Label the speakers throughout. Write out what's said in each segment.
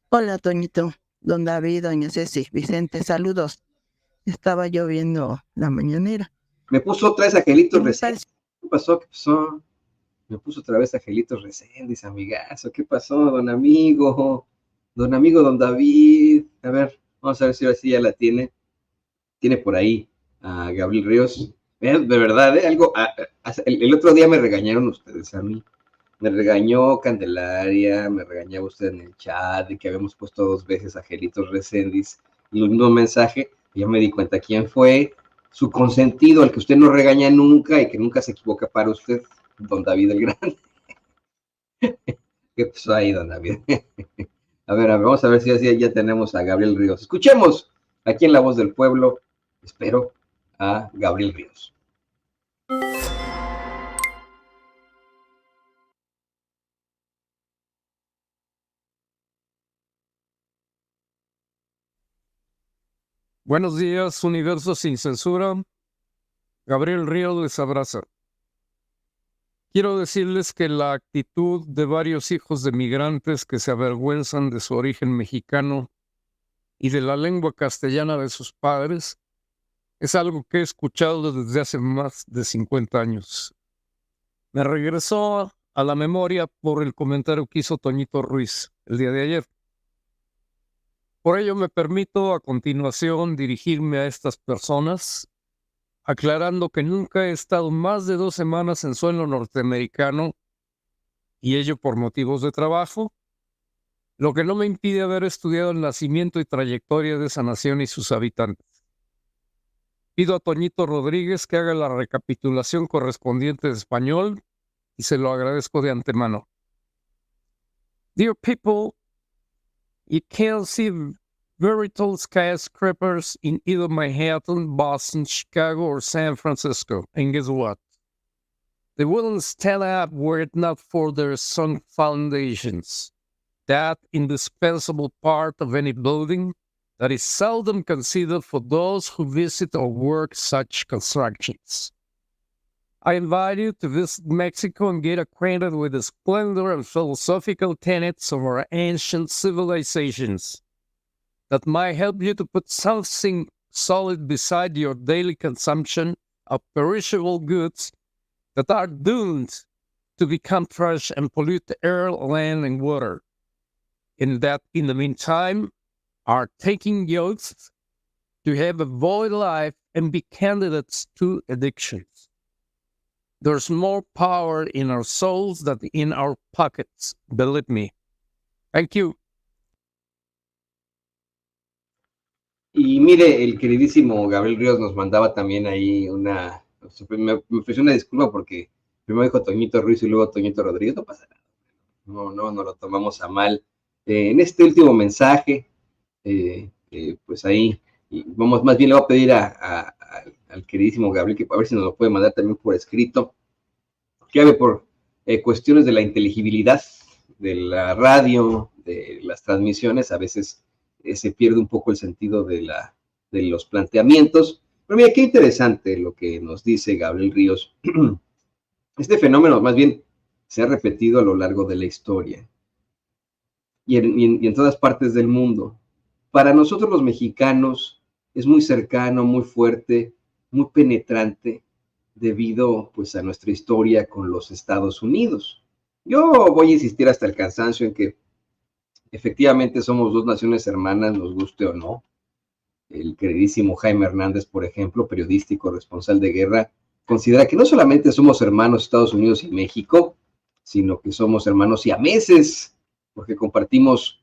Speaker 1: Hola, Toñito, don David, doña Ceci, Vicente, saludos. Estaba yo viendo la mañanera
Speaker 2: Me puso otra vez
Speaker 1: y
Speaker 2: Angelitos
Speaker 1: me
Speaker 2: Reséndiz.
Speaker 1: pareció,
Speaker 2: ¿Qué pasó? ¿Qué pasó? Me puso otra vez Angelitos Reséndiz, amigazo. ¿Qué pasó, don amigo? Don amigo, don David. A ver, vamos a ver si ahora sí ya la tiene. Tiene por ahí a Gabriel Ríos. De verdad, ¿eh? Algo. El otro día me regañaron ustedes a mí. Me regañó Candelaria, me regañaba usted en el chat de que habíamos puesto 2 veces a Angelitos Reséndiz y el mismo mensaje. Y ya me di cuenta quién fue. Su consentido, al que usted no regaña nunca y que nunca se equivoca para usted, don David el Grande. ¿Qué pasó ahí, don David? A ver, vamos a ver si así ya tenemos a Gabriel Ríos. Escuchemos aquí en La Voz del Pueblo, espero, a Gabriel Ríos.
Speaker 3: Buenos días, Universo sin censura. Gabriel Ríos les abraza. Quiero decirles que la actitud de varios hijos de migrantes que se avergüenzan de su origen mexicano y de la lengua castellana de sus padres es algo que he escuchado desde hace más de 50 años. Me regresó a la memoria por el comentario que hizo Toñito Ruiz el día de ayer. Por ello me permito a continuación dirigirme a estas personas aclarando que nunca he estado más de 2 semanas en suelo norteamericano, y ello por motivos de trabajo, lo que no me impide haber estudiado el nacimiento y trayectoria de esa nación y sus habitantes. Pido a Toñito Rodríguez que haga la recapitulación correspondiente de español, y se lo agradezco de antemano. Dear people, you can see very tall skyscrapers in either Manhattan, Boston, Chicago, or San Francisco. And guess what? They wouldn't stand up were it not for their strong foundations, that indispensable part of any building that is seldom considered for those who visit or work such constructions. I invite you to visit Mexico and get acquainted with the splendor and philosophical tenets of our ancient civilizations that might help you to put something solid beside your daily consumption of perishable goods that are doomed to become trash and pollute the air, land, and water. And that, in the meantime, are taking youths to have a void life and be candidates to addictions. There's more power in our souls than in our pockets, believe me. Thank you.
Speaker 2: Y mire, el queridísimo Gabriel Ríos nos mandaba también ahí me ofreció una disculpa porque primero dijo Toñito Ruiz y luego Toñito Rodríguez. No pasa nada, no lo tomamos a mal. En este último mensaje, pues ahí, vamos, más bien le voy a pedir al queridísimo Gabriel que a ver si nos lo puede mandar también por escrito, clave por cuestiones de la inteligibilidad de la radio, de las transmisiones, a veces se pierde un poco el sentido de los planteamientos. Pero mira, qué interesante lo que nos dice Gabriel Ríos. Este fenómeno más bien se ha repetido a lo largo de la historia y en todas partes del mundo. Para nosotros los mexicanos es muy cercano, muy fuerte, muy penetrante debido pues a nuestra historia con los Estados Unidos. Yo voy a insistir hasta el cansancio en que efectivamente somos dos naciones hermanas, nos guste o no. El queridísimo Jaime Hernández, por ejemplo, periodista y corresponsal de guerra, considera que no solamente somos hermanos Estados Unidos y México, sino que somos hermanos siameses, porque compartimos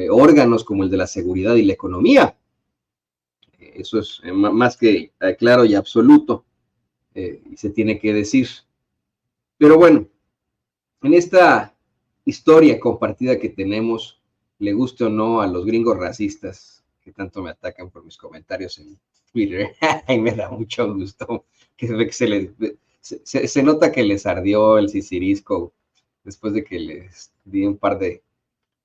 Speaker 2: órganos como el de la seguridad y la economía. Eso es más que claro y absoluto, y se tiene que decir. Pero bueno, en esta historia compartida que tenemos, le guste o no a los gringos racistas que tanto me atacan por mis comentarios en Twitter, y me da mucho gusto que se nota que les ardió el sisirisco después de que les di un par de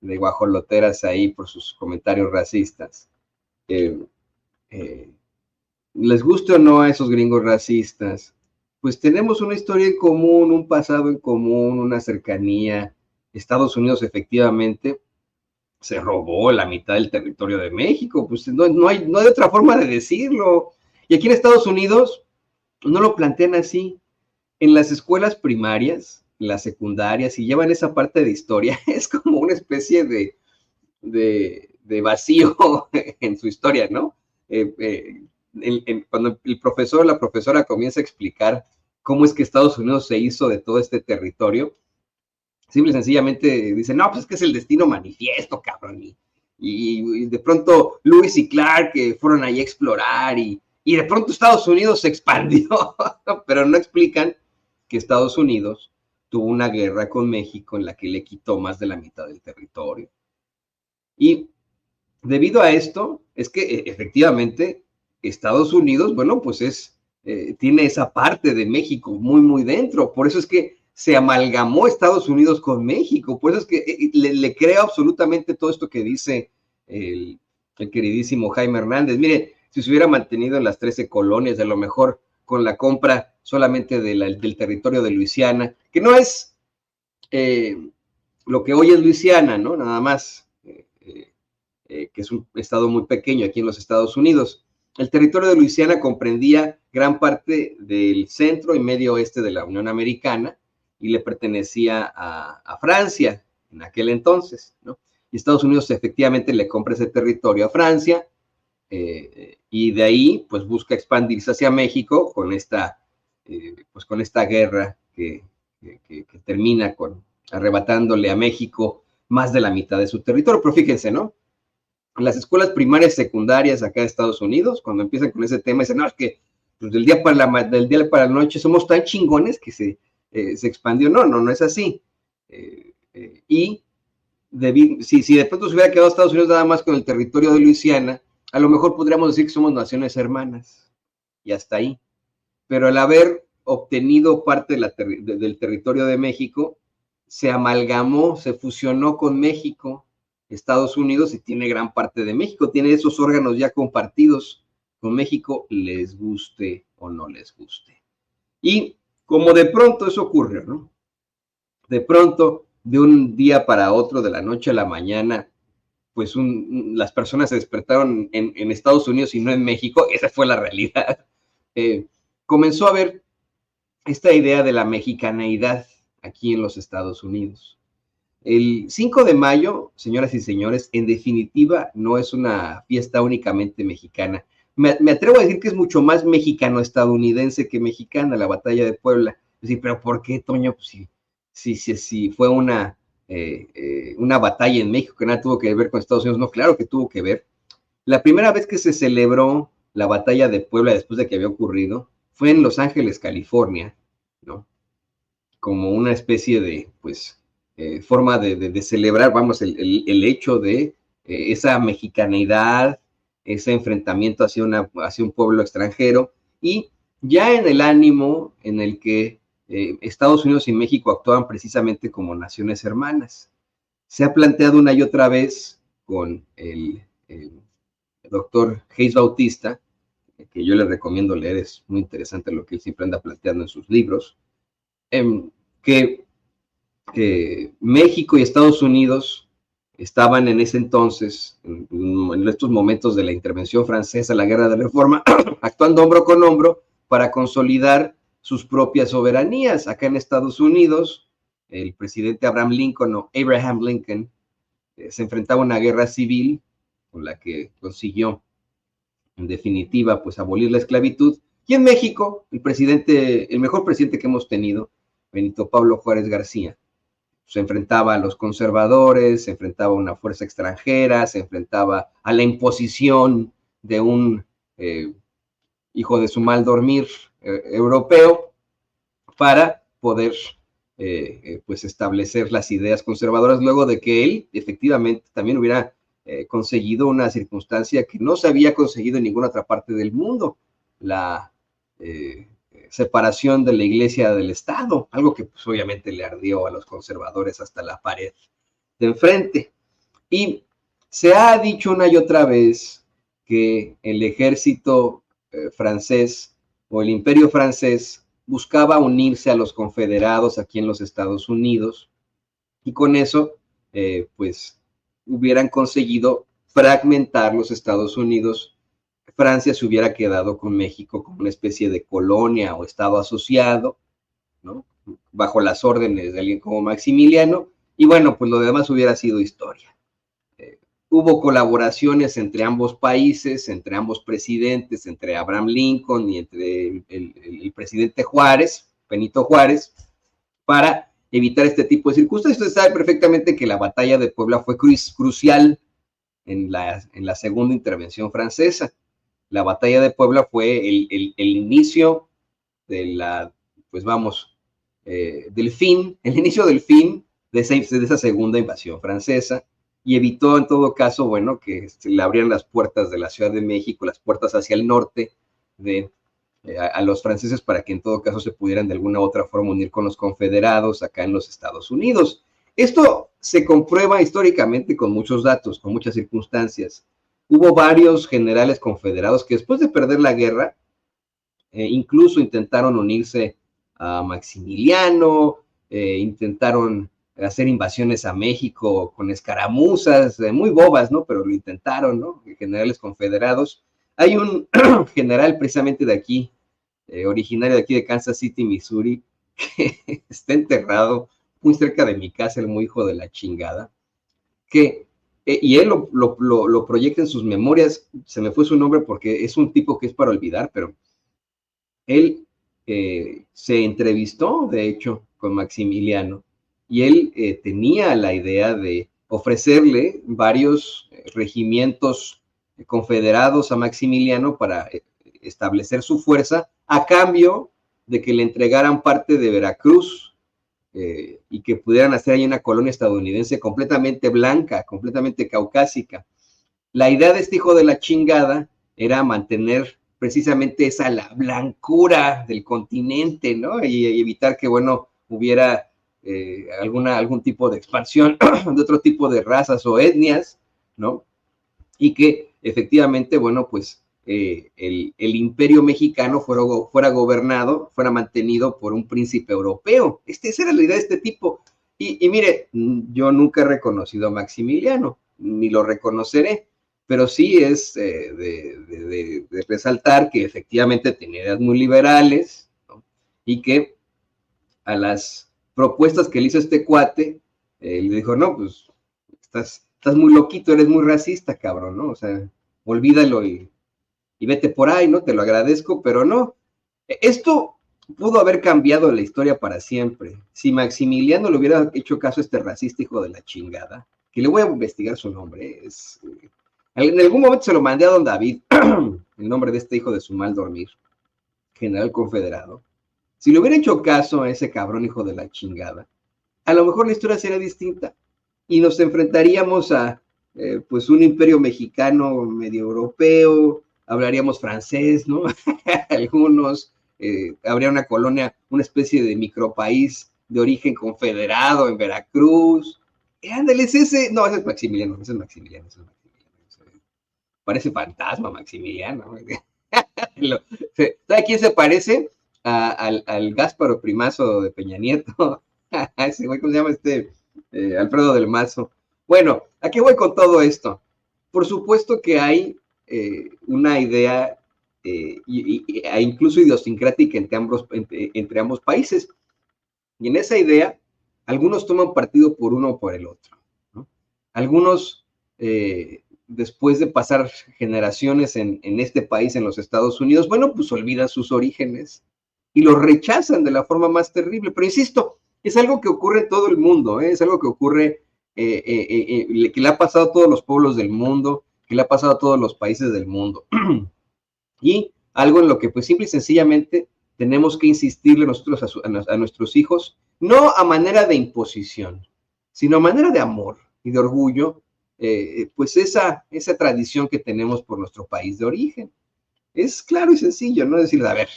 Speaker 2: guajoloteras ahí por sus comentarios racistas. Les guste o no a esos gringos racistas, pues tenemos una historia en común, un pasado en común, una cercanía. Estados Unidos efectivamente se robó la mitad del territorio de México, pues no hay otra forma de decirlo. Y aquí en Estados Unidos no lo plantean así. En las escuelas primarias, las secundarias, si llevan esa parte de historia, es como una especie de vacío en su historia, ¿no? Cuando el profesor o la profesora comienza a explicar cómo es que Estados Unidos se hizo de todo este territorio, simple y sencillamente dicen, no, pues es que es el destino manifiesto, cabrón, y de pronto Lewis y Clark fueron ahí a explorar y de pronto Estados Unidos se expandió, pero no explican que Estados Unidos tuvo una guerra con México en la que le quitó más de la mitad del territorio. Y debido a esto, es que efectivamente Estados Unidos, bueno, pues tiene esa parte de México muy, muy dentro. Por eso es que se amalgamó Estados Unidos con México. Por eso es que le creo absolutamente todo esto que dice el queridísimo Jaime Hernández. Mire, si se hubiera mantenido en las 13 colonias, a lo mejor con la compra solamente del territorio de Luisiana, que no es lo que hoy es Luisiana, ¿no? Nada más, que es un estado muy pequeño aquí en los Estados Unidos. El territorio de Luisiana comprendía gran parte del centro y medio oeste de la Unión Americana y le pertenecía a Francia en aquel entonces, ¿no? Y Estados Unidos efectivamente le compra ese territorio a Francia, y de ahí pues busca expandirse hacia México con esta guerra que termina arrebatándole a México más de la mitad de su territorio. Pero fíjense, ¿no? Las escuelas primarias y secundarias acá de Estados Unidos, cuando empiezan con ese tema, dicen, no, es que pues, del día para la noche somos tan chingones que se expandió. No es así. Y si de pronto se hubiera quedado Estados Unidos nada más con el territorio de Luisiana, a lo mejor podríamos decir que somos naciones hermanas, y hasta ahí. Pero al haber obtenido parte del territorio de México, se amalgamó, se fusionó con México, Estados Unidos, y tiene gran parte de México, tiene esos órganos ya compartidos con México, les guste o no les guste. Y como de pronto eso ocurre, ¿no? De pronto, de un día para otro, de la noche a la mañana, pues las personas se despertaron en Estados Unidos y no en México, esa fue la realidad. Comenzó a haber esta idea de la mexicaneidad aquí en los Estados Unidos. El 5 de mayo, señoras y señores, en definitiva no es una fiesta únicamente mexicana. Me atrevo a decir que es mucho más mexicano-estadounidense que mexicana, la batalla de Puebla. Es decir, pero ¿por qué, Toño? Pues si fue una batalla en México que nada tuvo que ver con Estados Unidos. No, claro que tuvo que ver. La primera vez que se celebró la batalla de Puebla después de que había ocurrido fue en Los Ángeles, California, ¿no? Como una especie de, pues, forma de celebrar, vamos, el hecho de esa mexicanidad, ese enfrentamiento hacia un pueblo extranjero, y ya en el ánimo en el que Estados Unidos y México actuaban precisamente como naciones hermanas. Se ha planteado una y otra vez con el doctor Hayes Bautista, que yo le recomiendo leer, es muy interesante lo que él siempre anda planteando en sus libros, que México y Estados Unidos estaban en ese entonces, en estos momentos de la intervención francesa, la guerra de reforma, actuando hombro con hombro para consolidar sus propias soberanías. Acá en Estados Unidos, el presidente Abraham Lincoln se enfrentaba a una guerra civil con la que consiguió, en definitiva, pues abolir la esclavitud. Y en México, el mejor presidente que hemos tenido, Benito Pablo Juárez García, se enfrentaba a los conservadores, se enfrentaba a una fuerza extranjera, se enfrentaba a la imposición de un hijo de su mal dormir europeo para poder pues establecer las ideas conservadoras, luego de que él efectivamente también hubiera conseguido una circunstancia que no se había conseguido en ninguna otra parte del mundo, la separación de la iglesia del Estado, algo que pues obviamente le ardió a los conservadores hasta la pared de enfrente. Y se ha dicho una y otra vez que el ejército francés o el imperio francés buscaba unirse a los confederados aquí en los Estados Unidos, y con eso pues hubieran conseguido fragmentar los Estados Unidos, Francia se hubiera quedado con México como una especie de colonia o estado asociado, ¿no? Bajo las órdenes de alguien como Maximiliano, y bueno, pues lo demás hubiera sido historia. Hubo colaboraciones entre ambos países, entre ambos presidentes, entre Abraham Lincoln y entre el presidente Juárez, Benito Juárez, para evitar este tipo de circunstancias. Usted sabe perfectamente que la batalla de Puebla fue crucial en la segunda intervención francesa. La batalla de Puebla fue el inicio de el inicio del fin de esa segunda invasión francesa, y evitó en todo caso, bueno, que se le abrieran las puertas de la Ciudad de México, las puertas hacia el norte a los franceses, para que en todo caso se pudieran de alguna u otra forma unir con los confederados acá en los Estados Unidos. Esto se comprueba históricamente con muchos datos, con muchas circunstancias. Hubo varios generales confederados que después de perder la guerra, incluso intentaron unirse a Maximiliano, intentaron hacer invasiones a México con escaramuzas, muy bobas, ¿no? Pero lo intentaron, ¿no? Generales confederados. Hay un general precisamente de aquí, originario de aquí de Kansas City, Missouri, que está enterrado muy cerca de mi casa, el muy hijo de la chingada, y él lo proyecta en sus memorias. Se me fue su nombre porque es un tipo que es para olvidar, pero él se entrevistó, de hecho, con Maximiliano, y él tenía la idea de ofrecerle varios regimientos confederados a Maximiliano para establecer su fuerza, a cambio de que le entregaran parte de Veracruz, y que pudieran hacer ahí una colonia estadounidense completamente blanca, completamente caucásica. La idea de este hijo de la chingada era mantener precisamente la blancura del continente, ¿no? Y evitar que, bueno, hubiera algún tipo de expansión de otro tipo de razas o etnias, ¿no? Y que efectivamente, bueno, pues el imperio mexicano fuera gobernado, fuera mantenido por un príncipe europeo. Esa era la idea de este tipo. Y mire, yo nunca he reconocido a Maximiliano, ni lo reconoceré, pero sí es de resaltar que efectivamente tenía ideas muy liberales, ¿no? Y que a las propuestas que le hizo este cuate, le dijo, no, pues estás muy loquito, eres muy racista, cabrón, ¿no? O sea, olvídalo y vete por ahí, ¿no? Te lo agradezco, pero no. Esto pudo haber cambiado la historia para siempre. Si Maximiliano le hubiera hecho caso a este racista hijo de la chingada, que le voy a investigar su nombre, en algún momento se lo mandé a don David, el nombre de este hijo de su mal dormir, general confederado. Si le hubiera hecho caso a ese cabrón hijo de la chingada, a lo mejor la historia sería distinta y nos enfrentaríamos a pues un imperio mexicano medio europeo, hablaríamos francés, ¿no? Algunos, habría una colonia, una especie de micropaís de origen confederado en Veracruz. Ándale, ese es Maximiliano, parece fantasma Maximiliano. ¿Sabe quién se parece? Al Gásparo Primazo de Peña Nieto. Ese güey, ¿cómo se llama Alfredo del Mazo? Bueno, ¿a qué voy con todo esto? Por supuesto que hay una idea incluso idiosincrática entre ambos países. Y en esa idea, algunos toman partido por uno o por el otro, ¿no? Algunos, después de pasar generaciones en este país, en los Estados Unidos, bueno, pues olvidan sus orígenes y los rechazan de la forma más terrible. Pero insisto, es algo que ocurre en todo el mundo, es algo que ocurre, que le ha pasado a todos los pueblos del mundo, que le ha pasado a todos los países del mundo. Y algo en lo que pues simple y sencillamente tenemos que insistirle nosotros a nuestros hijos, no a manera de imposición, sino a manera de amor y de orgullo, pues esa tradición que tenemos por nuestro país de origen. Es claro y sencillo, ¿no? Decirle, a ver,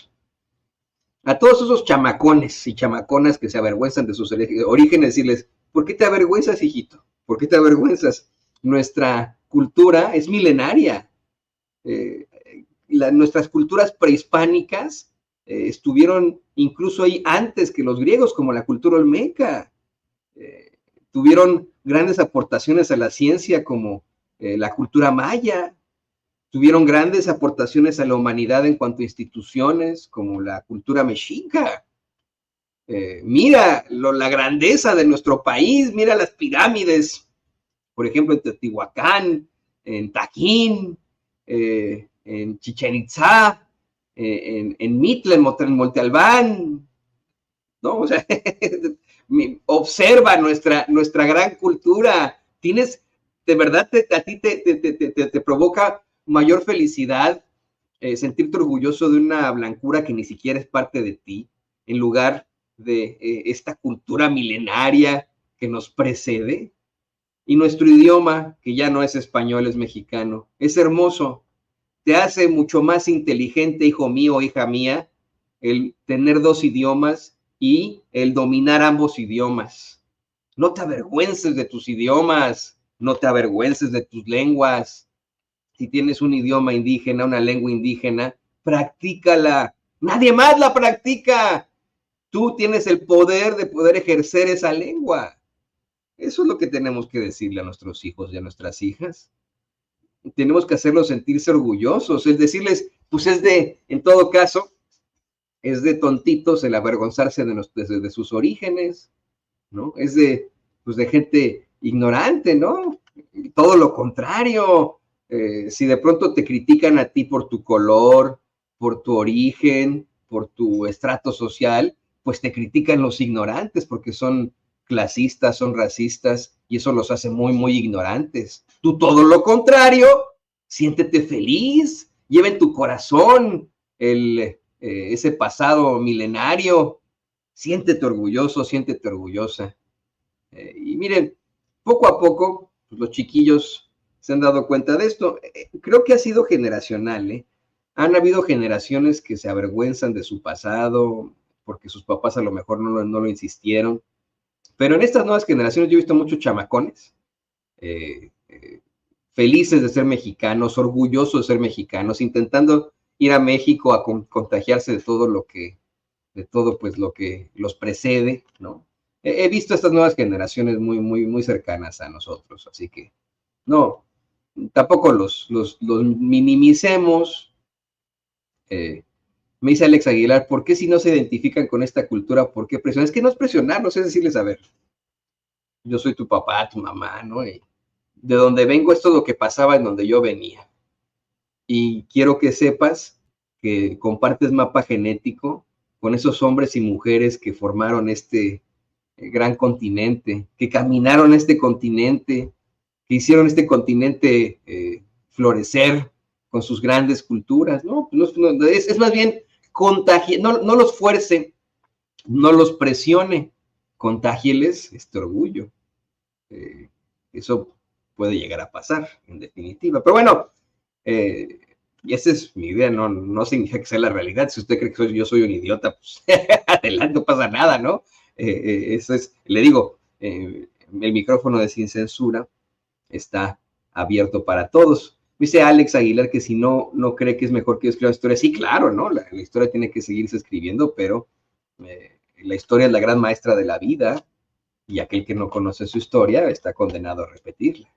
Speaker 2: a todos esos chamacones y chamaconas que se avergüenzan de sus orígenes, decirles, ¿por qué te avergüenzas, hijito? ¿Por qué te avergüenzas? Nuestra cultura es milenaria. Nuestras culturas prehispánicas estuvieron incluso ahí antes que los griegos, como la cultura olmeca. tuvieron grandes aportaciones a la ciencia como la cultura maya, tuvieron grandes aportaciones a la humanidad en cuanto a instituciones como la cultura mexica. Mira la grandeza de nuestro país, mira las pirámides, por ejemplo, en Teotihuacán, en Tajín, en Chichén Itzá, en Mitla, en Monte Albán, ¿no? O sea, observa nuestra gran cultura. Tienes, de verdad, a ti te provoca mayor felicidad sentirte orgulloso de una blancura que ni siquiera es parte de ti, en lugar de esta cultura milenaria que nos precede. Y nuestro idioma, que ya no es español, es mexicano, es hermoso. Te hace mucho más inteligente, hijo mío, hija mía, el tener 2 idiomas y el dominar ambos idiomas. No te avergüences de tus idiomas, no te avergüences de tus lenguas. Si tienes un idioma indígena, una lengua indígena, practícala. Nadie más la practica. Tú tienes el poder de poder ejercer esa lengua. Eso es lo que tenemos que decirle a nuestros hijos y a nuestras hijas. Tenemos que hacerlos sentirse orgullosos, es decirles, pues en todo caso, es de tontitos el avergonzarse de sus orígenes, ¿no? Es de gente ignorante, ¿no? Todo lo contrario. Si de pronto te critican a ti por tu color, por tu origen, por tu estrato social, pues te critican los ignorantes porque son clasistas, son racistas, y eso los hace muy, muy ignorantes. Tú todo lo contrario, siéntete feliz, lleva en tu corazón ese pasado milenario, siéntete orgulloso, siéntete orgullosa. Y miren, poco a poco, pues los chiquillos se han dado cuenta de esto. Creo que ha sido generacional, ¿eh? Han habido generaciones que se avergüenzan de su pasado porque sus papás a lo mejor no lo insistieron. Pero en estas nuevas generaciones yo he visto muchos chamacones felices de ser mexicanos, orgullosos de ser mexicanos, intentando ir a México a contagiarse de todo lo que los precede, ¿no? He visto estas nuevas generaciones muy, muy, muy cercanas a nosotros, así que no, tampoco los minimicemos. Me dice Alex Aguilar, ¿por qué si no se identifican con esta cultura? ¿Por qué presionar? Es que no es presionarlos, es decirles, a ver, yo soy tu papá, tu mamá, ¿no? Y de donde vengo, esto es lo que pasaba en donde yo venía. Y quiero que sepas que compartes mapa genético con esos hombres y mujeres que formaron este gran continente, que caminaron este continente, que hicieron este continente florecer con sus grandes culturas, ¿no? Es más bien contagie, no los fuerce, no los presione, contágieles este orgullo. Eso puede llegar a pasar, en definitiva. Pero bueno, y esa es mi idea, no significa que sea la realidad. Si usted cree que yo soy un idiota, pues adelante, no pasa nada, ¿no? Eso es, le digo, el micrófono de Sin Censura está abierto para todos. Dice Alex Aguilar que si no cree que es mejor que yo escriba historia. Sí, claro, ¿no? La historia tiene que seguirse escribiendo, pero la historia es la gran maestra de la vida y aquel que no conoce su historia está condenado a repetirla.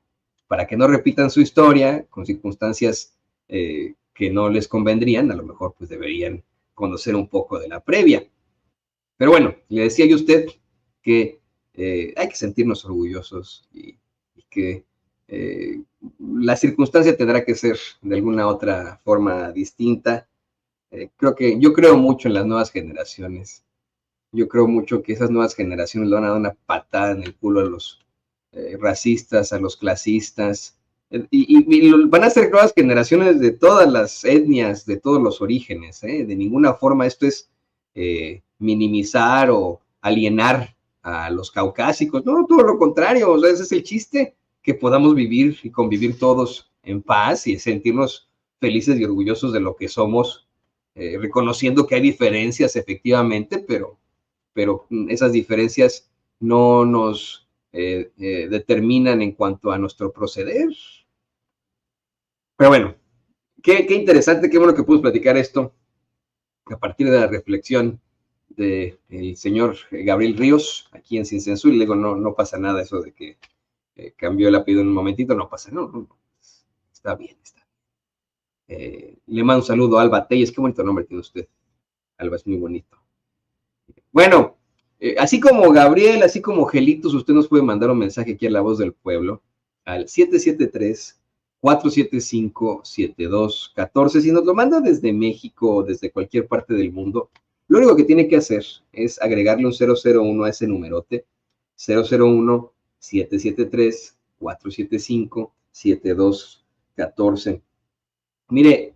Speaker 2: Para que no repitan su historia con circunstancias que no les convendrían, a lo mejor pues deberían conocer un poco de la previa. Pero bueno, le decía yo a usted que hay que sentirnos orgullosos y que la circunstancia tendrá que ser de alguna otra forma distinta. Yo creo mucho en las nuevas generaciones. Yo creo mucho que esas nuevas generaciones le van a dar una patada en el culo a los racistas, a los clasistas, y van a ser nuevas generaciones de todas las etnias, de todos los orígenes. De ninguna forma esto es minimizar o alienar a los caucásicos, no, todo lo contrario, o sea, ese es el chiste, que podamos vivir y convivir todos en paz y sentirnos felices y orgullosos de lo que somos, reconociendo que hay diferencias efectivamente, pero esas diferencias no nos determinan en cuanto a nuestro proceder. Pero bueno, qué interesante, qué bueno que pudimos platicar esto a partir de la reflexión del señor Gabriel Ríos, aquí en Sin Censura, y le digo, no pasa nada eso de que cambió el apellido en un momentito, no pasa, no, está bien, está bien. Le mando un saludo a Alba Telles, qué bonito nombre tiene usted, Alba, es muy bonito. Bueno, así como Gabriel, así como Gelitos, usted nos puede mandar un mensaje aquí a La Voz del Pueblo, al 773-475-7214. Si nos lo manda desde México o desde cualquier parte del mundo, lo único que tiene que hacer es agregarle un 001 a ese numerote, 001-773-475-7214. Mire,